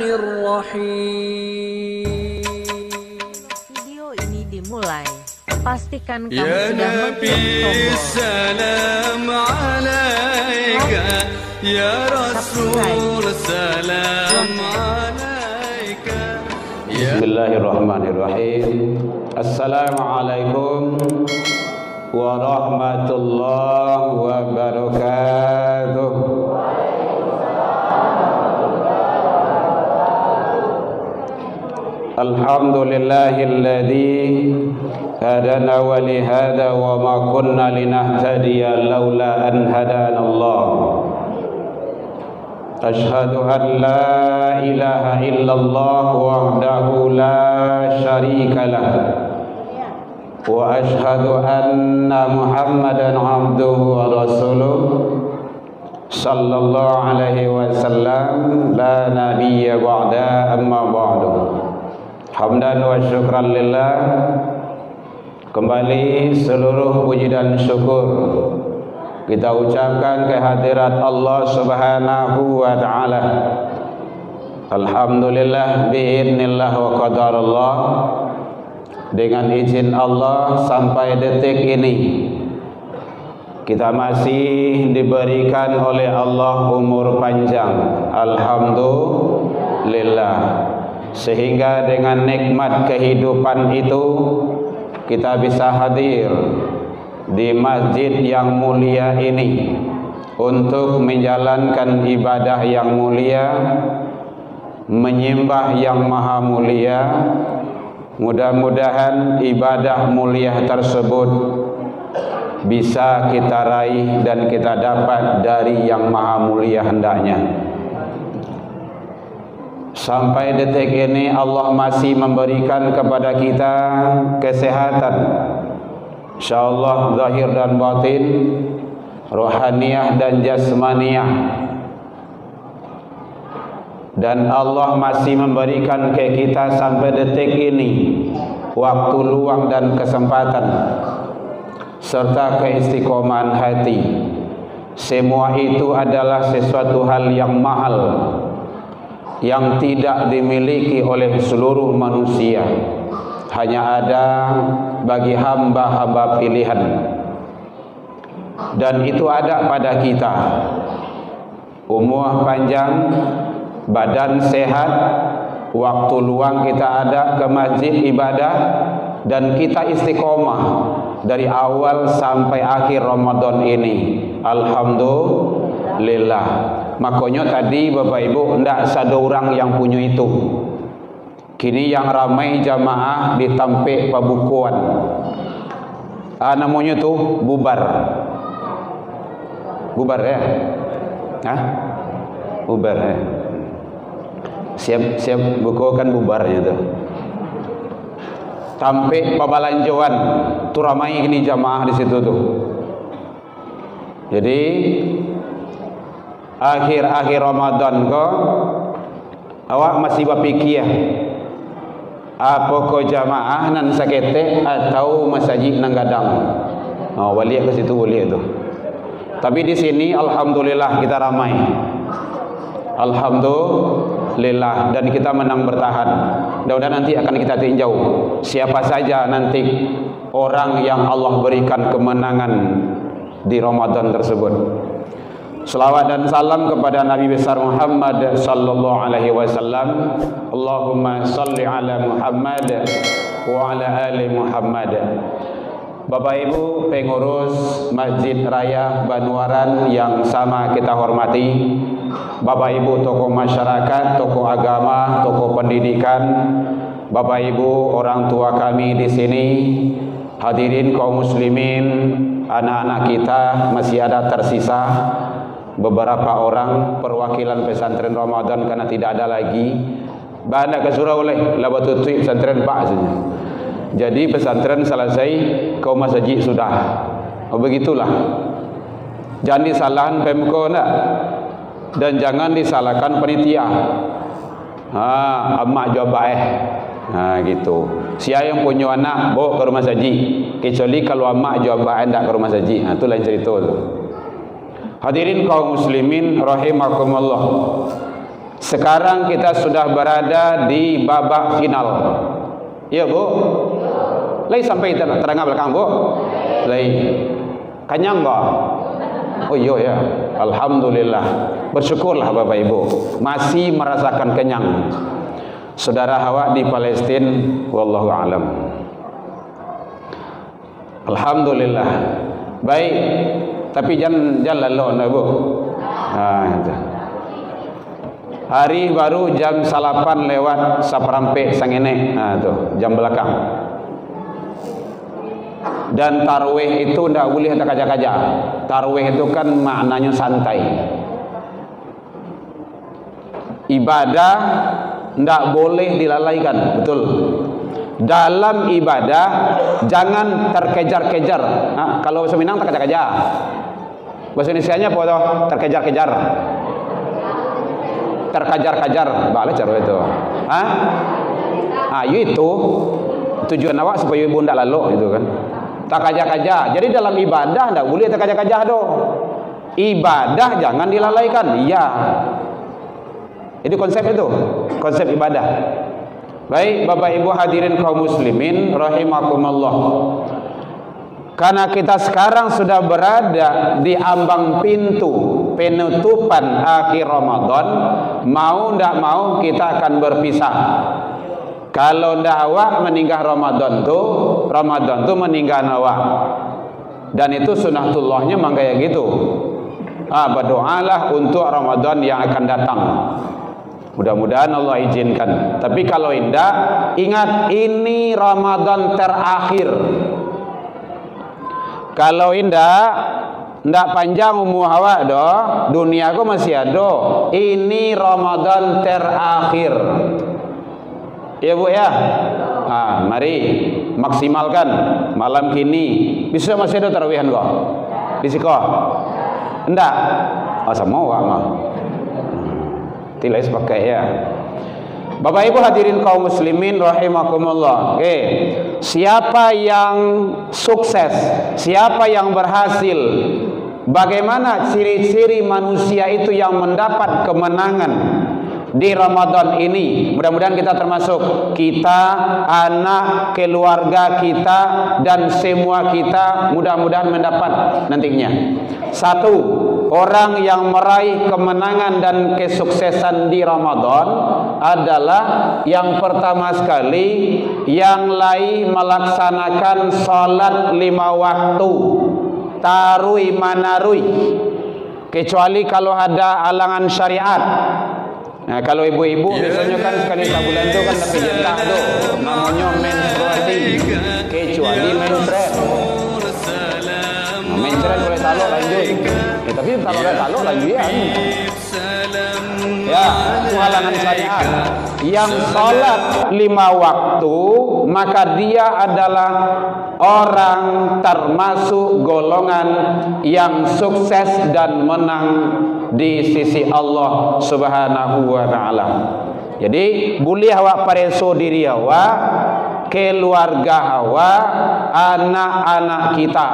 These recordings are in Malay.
Bismillahirrahmanirrahim. Video ini dimulai. Pastikan kamu Ya sudah Nabi mengklik salam alaika, Ya Rasul salam alaika. Bismillahirrahmanirrahim. Assalamualaikum warahmatullahi wabarakatuh. Alhamdulillahilladzi hadana wa li hadha wa ma kunna linahtadiya laula an hadana Allah. Ashhadu an la ilaha illallah wahdahu la syarika lah wa ashhadu anna Muhammadan abduhu wa rasuluh sallallahu alaihi wasallam la nabiyya ba'da amma ba'du. Hamdan wa syukran lillah. Kembali seluruh puji dan syukur kita ucapkan kehadirat Allah Subhanahu wa taala. Alhamdulillah biidznillah wa qadarullah. Dengan izin Allah sampai detik ini kita masih diberikan oleh Allah umur panjang. Alhamdulillah. Sehingga dengan nikmat kehidupan itu kita bisa hadir di masjid yang mulia ini untuk menjalankan ibadah yang mulia, menyembah yang maha mulia. Mudah-mudahan ibadah mulia tersebut bisa kita raih dan kita dapat dari yang maha mulia hendaknya. Sampai detik ini Allah masih memberikan kepada kita kesehatan, insyaallah zahir dan batin, rohaniyah dan jasmaniyah. Dan Allah masih memberikan ke kita sampai detik ini waktu luang dan kesempatan serta keistiqomahan hati. Semua itu adalah sesuatu hal yang mahal yang tidak dimiliki oleh seluruh manusia, hanya ada bagi hamba-hamba pilihan, dan itu ada pada kita. Umur panjang, badan sehat, waktu luang kita ada ke masjid ibadah, dan kita istiqomah dari awal sampai akhir Ramadan ini. Alhamdulillah. Makanya tadi Bapak Ibu tidak ada orang yang punya itu. Kini yang ramai jamaah di Tampek Pabukuan. Namanya tu bubar. Bubar ya? Hah? Bubar ya? Siap bukukan bubarnya tu. Tampek Pabalanjoan. Tu ramai kini jamaah di situ tu. Jadi akhir-akhir Ramadan ko awak masih berfikir apa ko jamaah nan sakete atau masjid nang gadang. Wali ke situ boleh tu. Tapi di sini alhamdulillah kita ramai. Alhamdulillah, dan kita menang bertahan. Mudah-mudahan nanti akan kita tinjau siapa saja nanti orang yang Allah berikan kemenangan di Ramadan tersebut. Selawat dan salam kepada Nabi besar Muhammad sallallahu alaihi wasallam. Allahumma salli ala Muhammad wa ala ali Muhammad. Bapak Ibu pengurus Masjid Raya Banuaran yang sama kita hormati, Bapak Ibu tokoh masyarakat, tokoh agama, tokoh pendidikan, Bapak Ibu orang tua kami di sini, hadirin kaum muslimin, anak-anak kita masih ada tersisa beberapa orang perwakilan pesantren Ramadan karena tidak ada lagi. Banyak ke surau oleh la batutui pesantren Pak saja. Jadi pesantren selesai, kaum masjid sudah. Begitulah. Jangan disalahan Pemko nak, dan jangan disalahkan panitia. Amak jawab gitu. Siapa yang punya anak bawa ke rumah saji, kecuali kalau amak jawab tidak ke rumah saji. Itu lain cerita tu. Hadirin kaum muslimin rahimakumullah. Sekarang kita sudah berada di babak final. Ya Bu? Lai sampai terangah belakang Bu? Lai. Kenyang Bu? Oh iya ya. Alhamdulillah. Bersyukurlah Bapak Ibu. Masih merasakan kenyang. Saudara awak di Palestina, wallahu alam. Alhamdulillah. Baik. Tapi jangan lalu Bu. Itu. Hari baru jam 8 lewat seperempat sangene. Tuh, jam belakang. Dan tarawih itu tidak boleh terkaja-kaja. Tarawih itu kan maknanya santai. Ibadah tidak boleh dilalaikan, betul. Dalam ibadah jangan terkejar-kejar. Kalau bahasa Minang terkaja-kaja. Bahasa Indonesianya apa toh? Terkejar-kejar. Terkajar-kajar, balik cara itu. Itu tujuan awak supaya ibu tidak lalu itu kan. Terkaja-kaja. Jadi dalam ibadah tidak boleh terkaja-kaja doh. Ibadah jangan dilalaikan. Iya. Itu konsep itu, konsep ibadah. Baik Bapak Ibu hadirin kaum muslimin rahimakumullah. Karena kita sekarang sudah berada di ambang pintu penutupan akhir Ramadan, mau tidak mau kita akan berpisah. Kalau ndak awak meninggal Ramadan tu meninggal awak. Dan itu sunatullahnya memang kayak gitu. Berdoalah untuk Ramadan yang akan datang. Mudah-mudahan Allah izinkan. Tapi kalau indah, ingat ini Ramadan terakhir. Kalau indah, ndak panjang umur awak doh, dunia aku masih ada. Ini Ramadan terakhir. Ya Bu ya. Mari maksimalkan malam kini. Bisa masih ada tarawihan kok? Di siko? Ndak. Sama awak mah. Tilai sepakai ya. Bapak Ibu hadirin kaum muslimin rahimakumullah. Siapa yang sukses, siapa yang berhasil, bagaimana ciri-ciri manusia itu yang mendapat kemenangan di Ramadan ini? Mudah-mudahan kita termasuk, kita, anak, keluarga kita, dan semua kita mudah-mudahan mendapat nantinya. Satu, orang yang meraih kemenangan dan kesuksesan di Ramadan adalah yang pertama sekali yang lain melaksanakan salat 5 waktu tarui manarui, kecuali kalau ada halangan syariat. Nah, kalau ibu-ibu biasanya kan sekali sebulan itu kan dapat jatah tuh, namanya menstruasi, kecuali menstruasi. Menstruasi boleh taluk lanjut. Tapi kalau ada taluk lanjut ya, itu halangan syariat. Yang salat 5 waktu, maka dia adalah orang termasuk golongan yang sukses dan menang di sisi Allah Subhanahu wa taala. Jadi boleh awak pareso diri awak, keluarga awak, anak-anak kita.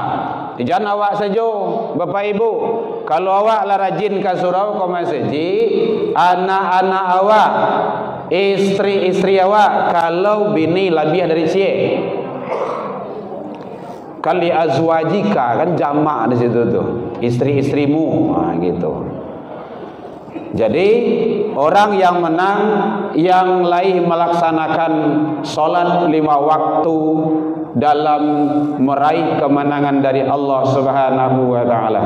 Jangan awak saja Bapak Ibu. Kalau awak lah rajin ke surau ke masjid, anak-anak awak, istri-istri awak, kalau bini lebih dari sie, kali azwajika kan jamak di situ tuh, istri-istrimu, gitu. Jadi orang yang menang, yang lain melaksanakan sholat 5 waktu dalam meraih kemenangan dari Allah Subhanahu wa taala.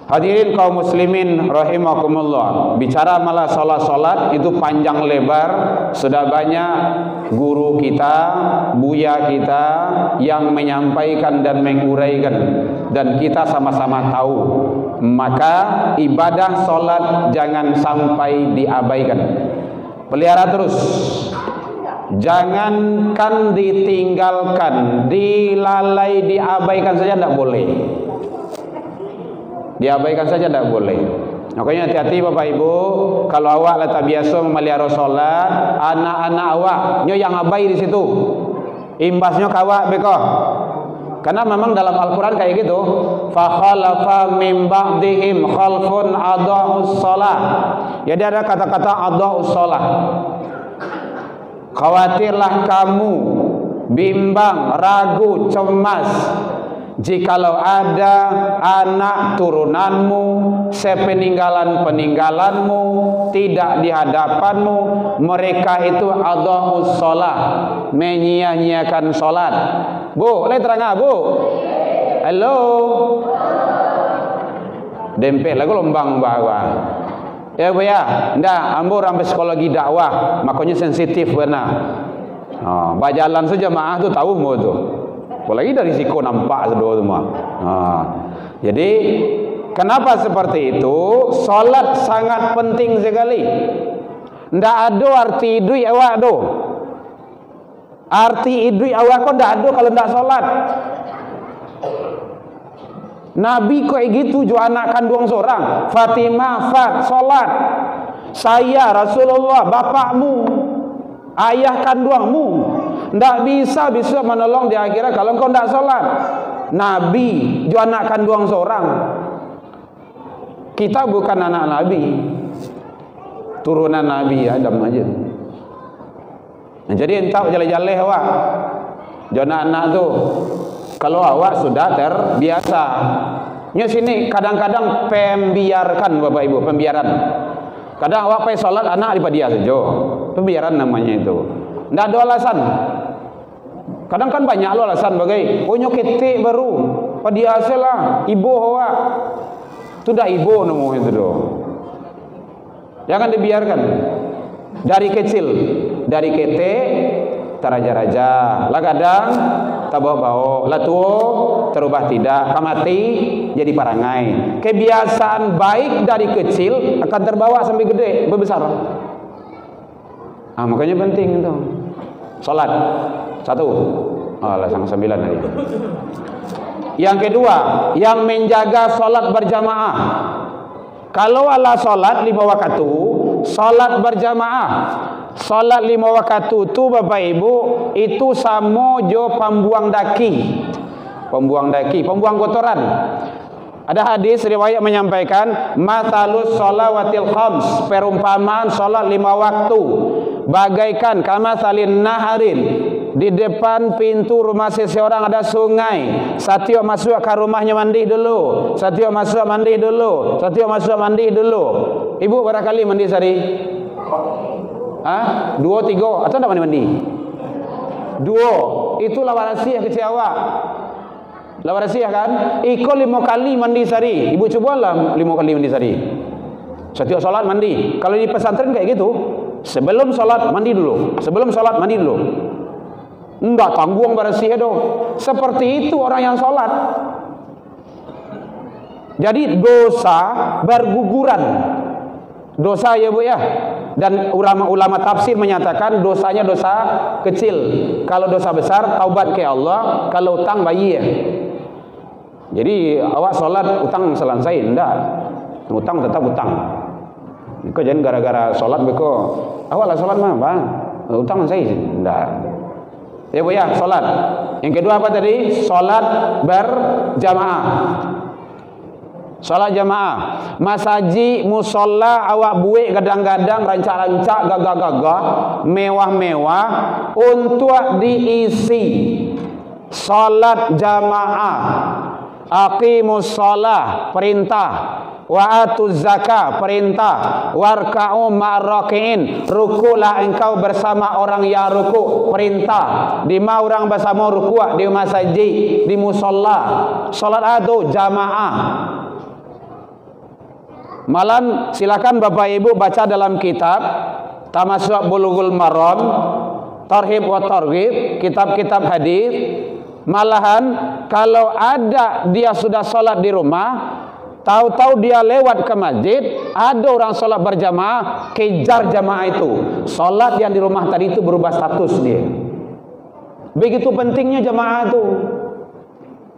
Hadirin kaum muslimin rahimakumullah. Bicara malah salat-salat itu panjang lebar, sudah banyak guru kita, buya kita yang menyampaikan dan menguraikan, dan kita sama-sama tahu. Maka ibadah salat jangan sampai diabaikan. Pelihara terus. Jangankan ditinggalkan, dilalai, diabaikan saja tidak boleh. Diabaikan saja tidak boleh. Makanya hati-hati Bapak Ibu, kalau awak lah tak biasa memelihara solat, anak-anak awak nyo yang abai di situ. Imbasnya kawak beko. Karena memang dalam Al-Quran kayak gitu. Fa khalafa min ba'dihim khalfun adaa'us shalah. Jadi ada kata-kata adaa'us shalah. Khawatirlah kamu, bimbang, ragu, cemas, jikalau ada anak turunanmu, sepeninggalan-peninggalanmu tidak di hadapanmu, mereka itu adaa'us shalah, menyia-nyiakan salat. Bu, boleh terang Bu? Halo. Dempet lagu lombang bawa. Ya Bu ya, ndak ambo sampai psikologi dakwah, makanya sensitif benar. Bajalan saja jemaah tu tahu mau tu. Apalagi dari risiko nampak sedoa tu mah. Jadi kenapa seperti itu? Salat sangat penting sekali. Ndak ada arti duit awak do. Arti duit awak kau ndak ada kalau ndak salat. Nabi kok gitu jo anak kandung seorang, Fatimah fat salat. Saya Rasulullah bapakmu, ayah kandungmu, ndak bisa menolong di akhirat kalau kau ndak salat. Nabi jo anak kandung seorang. Kita bukan anak Nabi, turunan Nabi Adam aja. Nah, jadi entah jale-jale awak, jo anak tu. Kalau awak sudah terbiasa, nya sini kadang-kadang pembiarkan Bapak Ibu, pembiaran. Kadang awak pergi salat anak di dia saja, pembiaran namanya itu. Tidak ada alasan. Kadang kan banyak lo alasan bagai, oh nyoketik baru, dia lah, ibu awak, itu dah ibu nemu itu doh. Jangan dibiarkan. Dari kecil, dari ketek teraja-raja, lah kadang tabawa-bawa, lah tuo terubah tidak, kamati jadi parangai. Kebiasaan baik dari kecil akan terbawa sampai gede, berbesar. Makanya penting itu. Salat. 1. Lah sang 9 tadi. Yang kedua, yang menjaga salat berjamaah. Kalau ala salat 5 waktu, salat berjamaah. Salat 5 waktu tu Bapak Ibu itu sama jo pembuang daki. Pembuang daki, pembuang kotoran. Ada hadis riwayat menyampaikan matalus shalawatil khams, perumpamaan salat 5 waktu bagaikan kama salin naharin, di depan pintu rumah seseorang ada sungai. Satio masuk ke rumahnya mandi dulu. Satio masuk mandi dulu. Satio masuk mandi dulu. Ibu berapa kali mandi sehari? 2, 3 atau tidak mandi? 2. Itulah rahasia kecil awak. Lawan rahasia kan? Iko 5 kali mandi sehari. Ibu cobalah 5 kali mandi sehari. Setiap salat mandi. Kalau di pesantren kayak gitu, sebelum salat mandi dulu. Sebelum salat mandi dulu. Enggak tanggung bersih dong. Seperti itu orang yang salat. Jadi dosa berguguran. Dosa ya Bu ya. Dan ulama-ulama tafsir menyatakan dosanya dosa kecil. Kalau dosa besar taubat ke Allah, kalau utang bayi ya. Jadi awak salat utang selesai enggak. Utang tetap utang. Kau jangan gara-gara salat beko awak lah salat mah bang. Utang selesai enggak. Ya Bu ya, salat. Yang kedua apa tadi? Salat berjamaah. Salat jamaah. Masaji musola awak buik gadang-gadang, rancak-rancak, gagah-gagah, mewah-mewah untuk diisi salat jamaah. Aqimus shalah perintah, wa atuz zakah perintah, warka'u ma'raki'in rukulah engkau bersama orang yang ruku perintah. Di mana orang bersama ruku? Di masjid, di musola. Salat itu jamaah. Malam silakan Bapak Ibu baca dalam kitab Tamasuk Bulughul Maram, Tarhib wa Targhib, kitab-kitab hadis. Malahan kalau ada dia sudah salat di rumah, tahu-tahu dia lewat ke masjid, ada orang salat berjamaah, kejar jamaah itu. Salat yang di rumah tadi itu berubah status dia. Begitu pentingnya jamaah itu.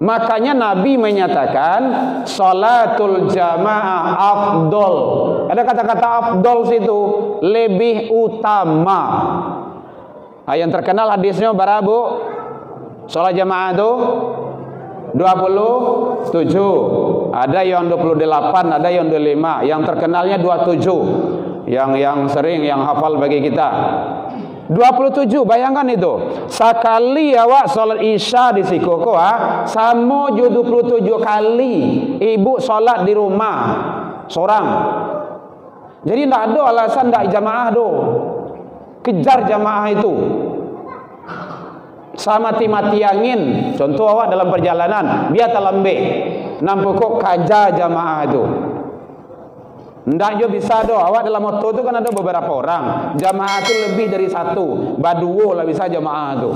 Makanya Nabi menyatakan salatul jamaah afdol. Ada kata-kata afdol situ, lebih utama. Yang terkenal hadisnya barabu salat jamaah itu 27. Ada yang 28, ada yang 25. Yang terkenalnya 27. Yang sering, yang hafal bagi kita. 27, bayangkan itu. Sekali awak solat isya di Sikoko, sama 27 kali ibu solat di rumah seorang. Jadi tidak ada alasan tidak jamaah do. Kejar jamaah itu. Sama mati angin. Contoh awak dalam perjalanan, biar terlambat. Nampak kok kaja jamaah itu. Tidak juga bisa do. Awak dalam motor itu kan ada beberapa orang. Jamaah itu lebih dari satu. Baduo lah bisa jamaah itu.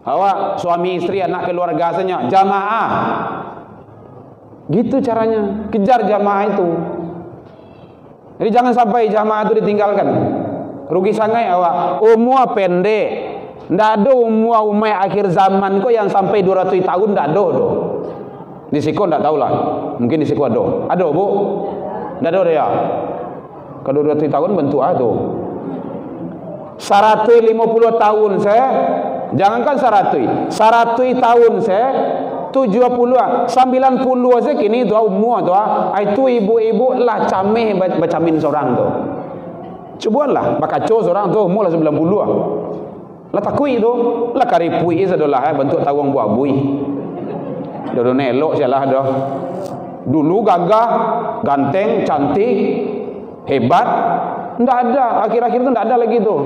Awak suami istri anak keluarga saja jamaah. Gitu caranya. Kejar jamaah itu. Jadi jangan sampai jamaah itu ditinggalkan. Rugi sangat awak. Umur pendek. Tidak ada umur akhir zaman kok yang sampai 200 tahun tidak ada do. Di Siko tidak tahulah. Mungkin di Siko ada. Ada bu? Tidak ada ya. Kalau 200 tahun bentuk itu. 150 tahun saya. Jangankan 100 tahun saya. 70, 90 saja kini tu umur tu. Itu ibu-ibu lah cameh bacamin seorang tu. Cubalah bakaco seorang tu umur lah 90. Lah takui tu, lah karipui sedolah bentuk tawang buah bui. Dodo nelok sialah dah. Dulu gagah, ganteng, cantik, hebat. Tidak ada, akhir-akhir tu tidak ada lagi tu.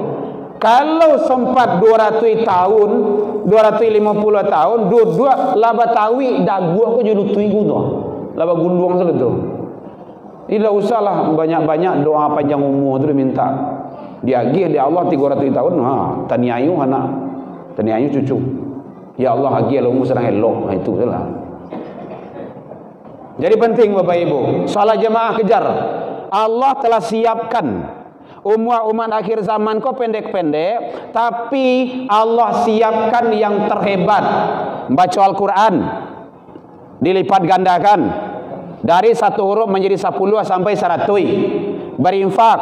Kalau sempat 200 tahun, 250 tahun, dua laba tawi dagu aku jadi tuigu tu. Laba gundung saja tu. Tidak usahlah banyak-banyak doa panjang umur tu diminta. Diagih dia Allah 300 tahun, taniayu anak, taniayu cucu. Ya Allah agih umur sedang elok, itu salah. Jadi penting Bapak Ibu, salat jemaah kejar. Allah telah siapkan umat akhir zaman kok pendek-pendek, tapi Allah siapkan yang terhebat. Baca Al-Quran dilipat gandakan dari 1 huruf menjadi 10 sampai 100. Berinfak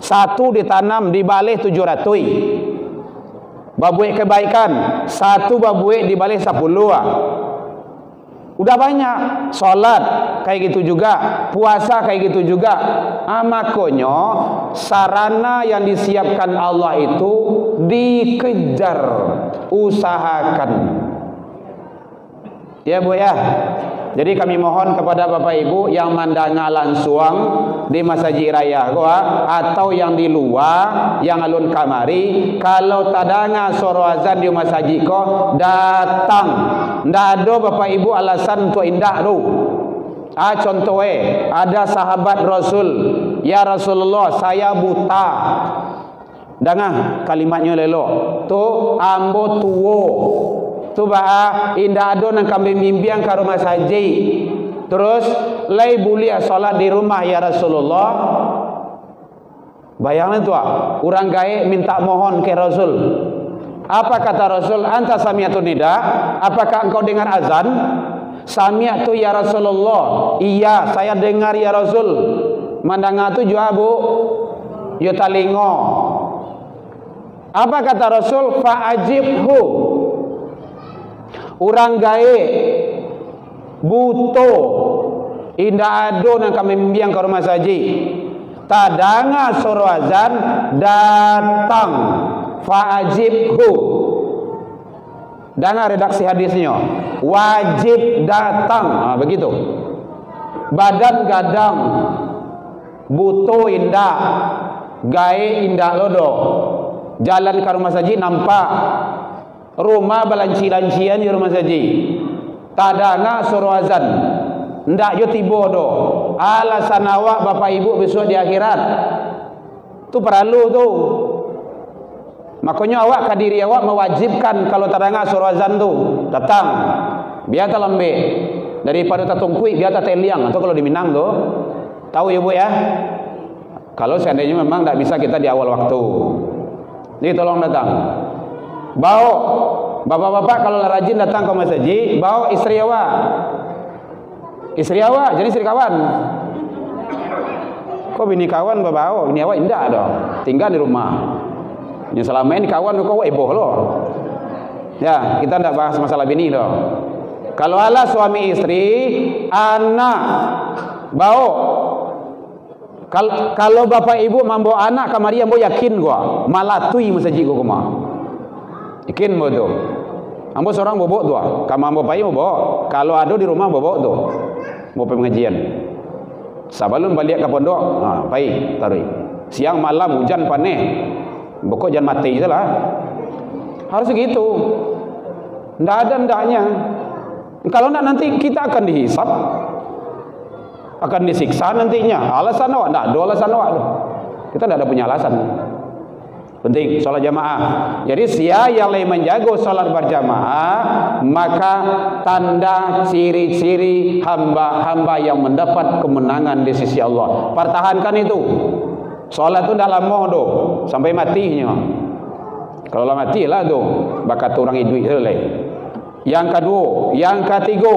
1 ditanam dibalik 700. Babuik kebaikan 1 babuik dibalik 10. Udah banyak. Salat kayak gitu juga, puasa kayak gitu juga. Makanya sarana yang disiapkan Allah itu dikejar, usahakan. Ya Bu ya. Jadi kami mohon kepada Bapak Ibu yang mandanga langsung di Masjid Raya Goa atau yang di luar, yang alun kamari, kalau tadanga suara azan di masjid ko datang. Ndak ada Bapak Ibu alasan untuk indah tu. Contohnya ada sahabat Rasul, ya Rasulullah saya buta. Dengar kalimatnya lelok. Tu ambo tuwo. Tu bah indah ada nang kami mimpiang ke rumah saji. Terus lay bulia solat di rumah ya Rasulullah. Bayangkan tu orang gaib minta mohon ke Rasul. Apa kata Rasul? Anta sami'atun nida? Apakah engkau dengar azan? Sami'atu ya Rasulullah. Iya, saya dengar ya Rasul. Mandanga tu jua Bu. Yo talingo. Apa kata Rasul? Fa'ajibhu. Orang gaib buto indah ado nang kami membiang ke rumah saji tadanga suruh azan datang fa'ajibhu. Dengar redaksi hadisnya, wajib datang. Begitu. Badan gadang buto indah gaib indah lodo jalan ke rumah saji nampak rumah balanci-lancian di rumah saji tadanga suruh azan ndak yo tibo do alasan awak Bapak Ibu besok di akhirat tu perlu tu. Makanya awak kadiri awak mewajibkan kalau tadanga suruh azan tu datang biar terlambat daripada tatungkui biar tateliang atau kalau di Minang tu tahu ya Bu ya. Kalau seandainya memang tak bisa kita di awal waktu jadi tolong datang. Bawa bapak-bapak kalau rajin datang ke masjid, bawa istri awak. Istri awak, jadi istri kawan. Kok bini kawan bawa, bini awak indah dong. Tinggal di rumah. Yang selama ini kawan kok eboh loh. Ya, kita tidak bahas masalah bini loh. Kalau ala suami istri, anak bau. Kalau bapak ibu membawa anak kamari ambo yakin gua, malatui masjid gua kemah. Yakin mo tu. Ambo seorang bobok tu. Kamu ambo pai bobok. Kalau ada di rumah bobok tu. Mau pengajian. Sabalun balik ke pondok, pai tarui. Siang malam hujan panas. Bokok jangan mati salah. Harus gitu. Ndak ada ndaknya. Kalau nak nanti kita akan dihisap, akan disiksa nantinya. Alasan awak, tak ada alasan awak tu. Kita tidak ada punya alasan. Penting solat jamaah. Jadi siapa yang lain menjaga solat berjamaah, maka tanda ciri-ciri hamba-hamba yang mendapat kemenangan di sisi Allah. Pertahankan itu. Solat tu dah lama tu, sampai matinya. Kalau lah matilah tu, bakat orang hidup selai. Yang kedua, yang ketiga,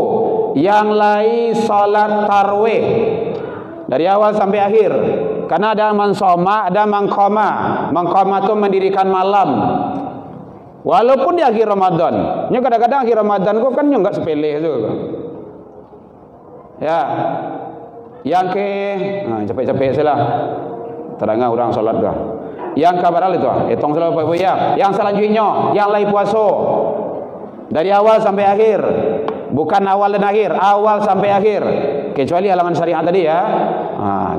yang lain salat tarawih dari awal sampai akhir. Karena ada mansoma, ada mangkoma. Mangkoma itu mendirikan malam. Walaupun di akhir Ramadan. Nya kadang-kadang akhir Ramadan kok kan enggak sepele tu. Ya. Yang ke capek-capek salah. Terangah orang salat dah. Yang kabar itu, etong salat apa ya? Yang selanjutnya, yang lain puasa. Dari awal sampai akhir. Bukan awal dan akhir, awal sampai akhir. Kecuali halangan syariat tadi ya.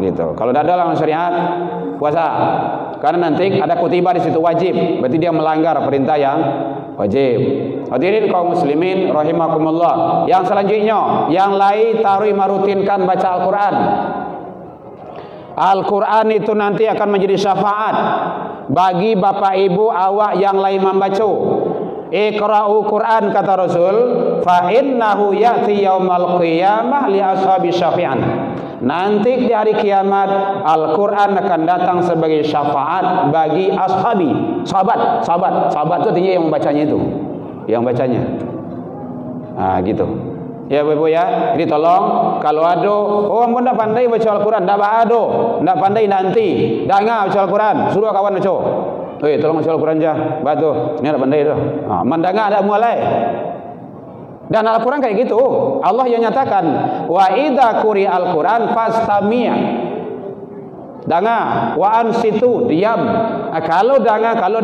Gitu. Kalau tidak ada halangan syariat, puasa. Karena nanti ada kutiba di situ wajib, berarti dia melanggar perintah yang wajib. Hadirin kaum muslimin rahimakumullah. Yang selanjutnya, yang lain taruh merutinkan baca Al-Qur'an. Al-Quran itu nanti akan menjadi syafaat bagi bapak ibu awak yang lain membaca. Iqra'u Quran kata Rasul, fa innahu ya'ti yaumal qiyamah li ashabi syafi'an. Nanti di hari kiamat Al-Quran akan datang sebagai syafaat bagi ashabi, sahabat itu artinya yang membacanya itu, yang bacanya. Gitu. Ya Bapak ya, jadi tolong kalau ada orang pun tak pandai baca Al-Quran, tak ada, tak pandai nanti, tak ngah baca Al-Quran, suruh kawan baca. Tolong baca Al-Quran je, batu, ni tak pandai tu. Mandanga ada mulai. Dan Al-Quran kayak gitu, Allah yang nyatakan, wa idza quri Al-Quran fastami'. Danga, wa ansitu, diam. Kalau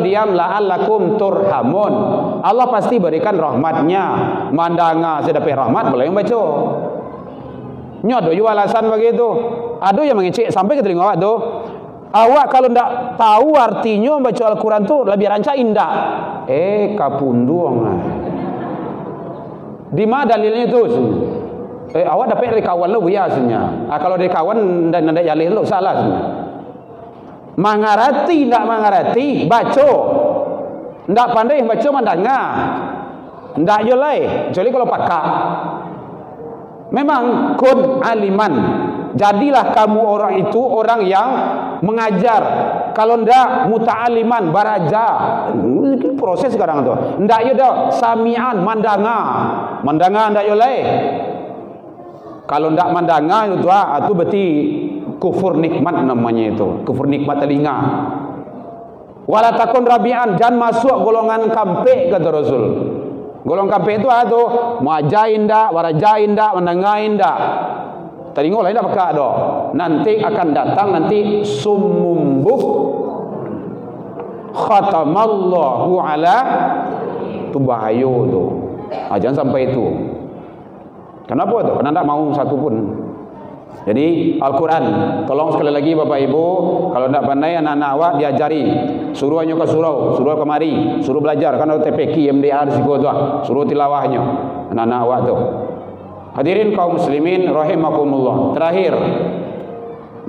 diam la'allakum turhamun. Allah pasti berikan rahmatnya. Mandanga sedapat rahmat boleh yang baca. Nyodo juga alasan begitu. Ada yang mengecek sampai ke telinga awak tu. Awak kalau ndak tahu artinya baca Al-Quran tu lebih rancak indah. Kapunduang. Di mana dalilnya tu? Awak dapat dari kawan lu biasanya. Kalau dari kawan dan ndak jalih lu salah sebenarnya. Mengarati ndak mengarati baca. Ndak pandai baca mandanga. Ndak jolai, kecuali kalau pakak. Memang kun aliman. Jadilah kamu orang itu orang yang mengajar. Kalau ndak muta'aliman baraja. Proses sekarang tu. Ndak ada samian mandanga. Mandanga ndak jolai. Kalau ndak mandanga itu berarti kufur nikmat namanya itu. Kufur nikmat telinga. Wala takun rabi'an, jangan masuk golongan kampe kata Rasul. Golongan kampe itu muajain dak, warajain dak, mendengain dak. Telinga lain dak pakai dak. Nanti akan datang nanti sumumbuk khatamallahu ala tu bahaya tu. Jangan sampai itu. Kenapa tu? Karena tak mau satu pun. Jadi Al-Quran, tolong sekali lagi Bapak Ibu, kalau tak pandai anak-anak awak diajari, suruh ke surau kemari, suruh belajar, kan ada TPQ, MDR di situ tu, suruh tilawahnya anak-anak awak tu. Hadirin kaum muslimin rahimakumullah. Terakhir,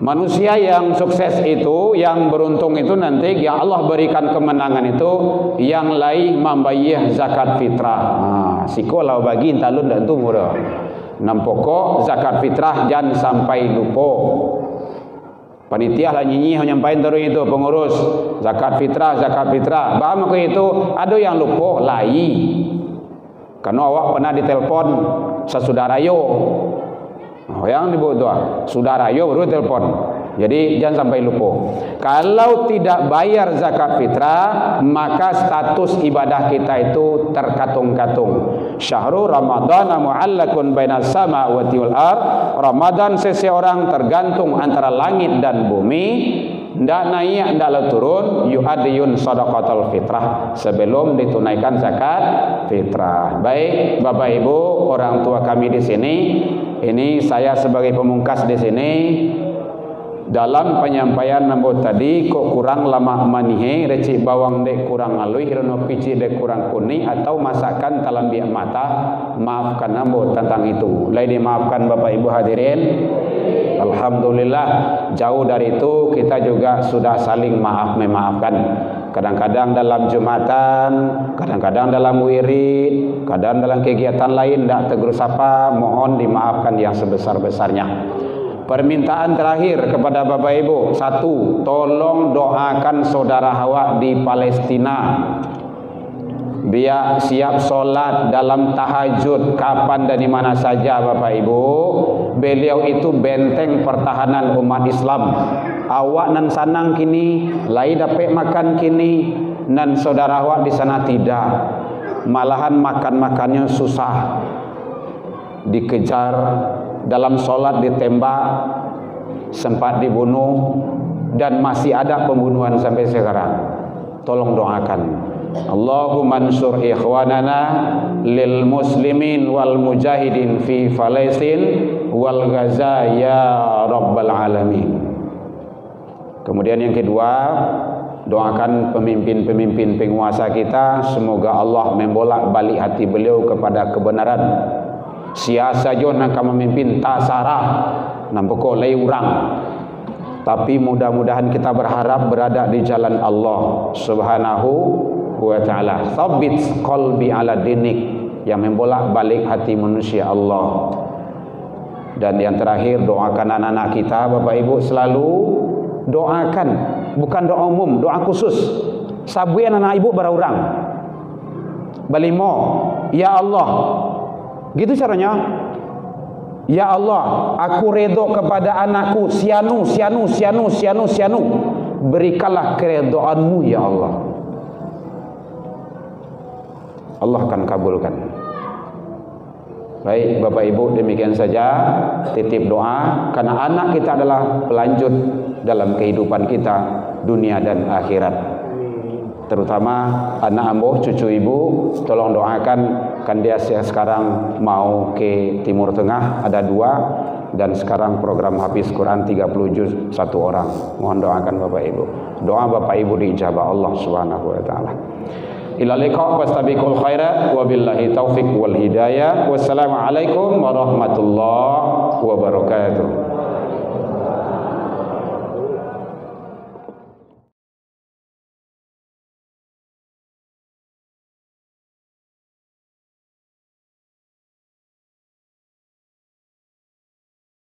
manusia yang sukses itu, yang beruntung itu nanti yang Allah berikan kemenangan itu, yang lain membayar zakat fitrah. Sikolah bagi talun dan tu murah. 6 pokok zakat fitrah jangan sampai lupa. Panitia lah nyinyi nyampain terus itu pengurus zakat fitrah. Bahkan ke itu ada yang lupa lai. Karena awak pernah ditelepon saudara yo. Yang dibuat tu saudara yo baru telepon. Jadi jangan sampai lupa. Kalau tidak bayar zakat fitrah, maka status ibadah kita itu terkatung-katung. Syahrul Ramadan mu'allakun bainas sama wal ard. Ramadan seseorang tergantung antara langit dan bumi. Ndak naik, ndak turun, yu'adiyun sadaqatul fitrah, sebelum ditunaikan zakat fitrah. Baik, Bapak Ibu, orang tua kami di sini, ini saya sebagai pemungkas di sini. Dalam penyampaian nambut tadi kok kurang lama manihe, reci bawang dek kurang alui, hirono pici dek kurang kuning, atau masakan talam biak mata, maafkan nambut tentang itu. Lai dimaafkan Bapak Ibu hadirin. Alhamdulillah, jauh dari itu kita juga sudah saling memaafkan. Kadang-kadang dalam Jumatan, kadang-kadang dalam wirid, kadang dalam kegiatan lain tidak tegur sapa, mohon dimaafkan yang sebesar-besarnya. Permintaan terakhir kepada Bapak Ibu, satu, tolong doakan saudara Hawa di Palestina biar siap solat dalam tahajud kapan dan di mana saja. Bapak Ibu, beliau itu benteng pertahanan umat Islam. Awak nan sanang kini, lai dapat makan kini, nan saudara awak di sana tidak. Malahan makan-makannya susah, dikejar, dalam solat ditembak, sempat dibunuh, dan masih ada pembunuhan sampai sekarang. Tolong doakan. Allahumma ansur ikhwanana lil muslimin wal mujahidin fi Palestin wal Gaza ya rabbal alamin. Kemudian yang kedua, doakan pemimpin-pemimpin penguasa kita, semoga Allah membolak-balik hati beliau kepada kebenaran. Siasa jo nak memimpin tak sarah nampoko lay urang. Tapi mudah-mudahan kita berharap berada di jalan Allah Subhanahu wa taala. Tsabbit qalbi ala dinik, yang membolak-balik hati manusia Allah. Dan yang terakhir, doakan anak-anak kita Bapak Ibu, selalu doakan, bukan doa umum, doa khusus. Sabuin anak ibu berurang. Balimo, ya Allah. Gitu caranya. Ya Allah, aku redha kepada anakku sianu. Berikanlah keredoanmu ya Allah. Allah akan kabulkan. Baik Bapak Ibu, demikian saja titip doa, karena anak kita adalah pelanjut dalam kehidupan kita dunia dan akhirat. Terutama anak ambo, cucu ibu, tolong doakan, kan dia sekarang mau ke Timur Tengah, ada 2, dan sekarang program hafiz Quran 30 juz 1 orang. Mohon doakan Bapak Ibu. Doa Bapak Ibu diijabah Allah Subhanahu wa taala. Ila liqa wastabiqul khairat wabillahi taufiq wal hidayah. Wassalamualaikum warahmatullahi wabarakatuh.